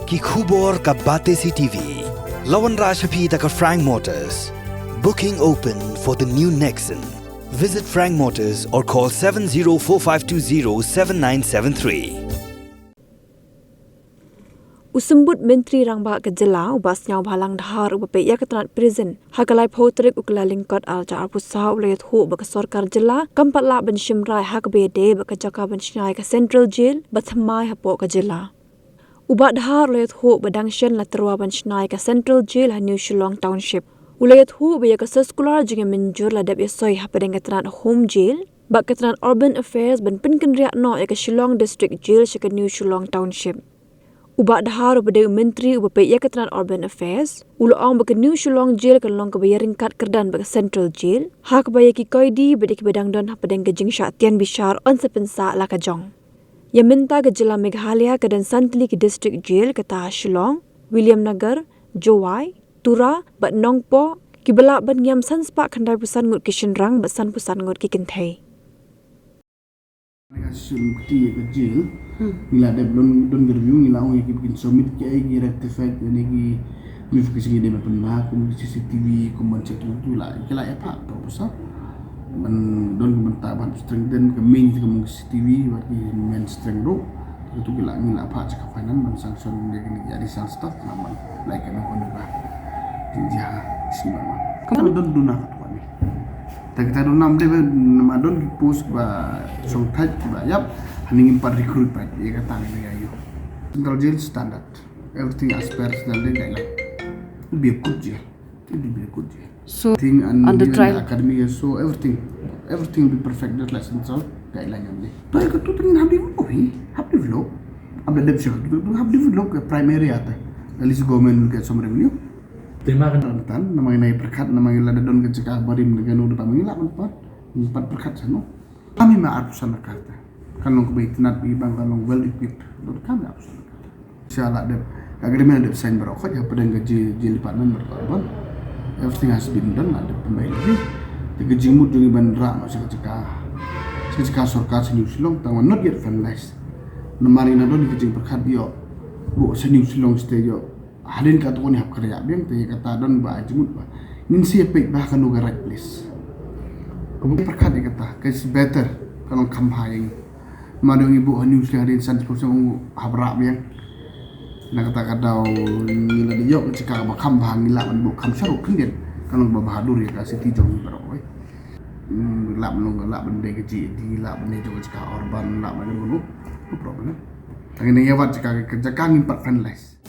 Ki khubor ka Bate CTV. Lawan Rajaphi taka Frank Motors. Booking open for the new Nexon. Visit Frank Motors or call 7045207973. Usambut Menteri Rangba Kejela ubas nyau balang dahar ubape ia ketanat prison. Hagalai potrik ukla lingkot alja arpusa ulayat hu baka sorkar jela kampat la ben shimrai hak bede baka jaka ben shnai ka Central Jail bathamai hapo ka jela. Ubat dahar ulayat hu badang shen la terwa ben shnai ka Central Jail ha New Shillong Township. Ulayat hu baya ka seskular jinga menjur la dap yasoi ha padang ketanat home jail bak ketanat urban affairs ben pinken riak no ya ka Shillong District Jail shika New Shillong Township. Ubak dahar upada menteri ubape ia keteran urban affairs uloong baka New Shillong Jail kan long kebaya ringkat kerdan baka Central Jail hak baya ki koidi beda ki bedang don padang gejing syatian bishar on sepensa la kajong ya minta gejela Meghalaya kedan Santli ki district jail kata Shillong William Nagar Jowai Tura bat Nongpo ki belak ban yam sanspa khandai pusan ngut kishin rang basan pusan ngut ki kinthai Sumukti kecil, nila ada belum review nila orang yang bikin summit kayak gini rectified ini ki verifikasi dia pernah kemudian CCTV kemudian cek itu lah, kela apa proposal, don kementar ban strengthen ke main kemudian CCTV bagi main strength do, itu kela nila apa cek finance dan sanction dia gini jadi sal staff nama, like yang aku dengar, jadi semua, kalau don duna tak kita donam deh, nama don post ba songthai ba yap, haning impar recruit ba dia kata ni ayo. Central Jail standard, everything as per standard guideline. Be good jail, be good jail. So thing on the trial academy so everything will be perfect just like central guideline ni. Tapi kalau tu tengin have develop, abla develop, tu have develop ke primary ata. At least government will get some revenue. Terima kasih. Namanya naik perkat, namanya lada don kecekah barim dengan udah kami lah empat perkat sana. Kami mah atusan perkat. Kalau kebaik tenat ibang kalau well equipped, don kami atusan perkat. Sialah deh, agreement ada sign berokok ya pada gaji department berkorban. Everything has been done, ada pembayar lebih. Gaji mud dengan bandra masih kecekah sorkas New Shillong, tapi not yet finalized. Namanya nado di gaji perkat dia, bu New Shillong stay dia. Halin ka tuon hap karya biang te kata don ba ajmut ba nin si pek ba kan uga right place kemudian perkat kata case better kalau kampanye madong ibu news harin san sponsor habra biang na kata kadau nila di yok cika ba kampanye la ban bu kam saru kendien kalau ba bahadur ya ka city jong baro oi la ban de gaji di la ban de jong cika urban la ban no problem tangin ya wat cika kerja kan impat finalize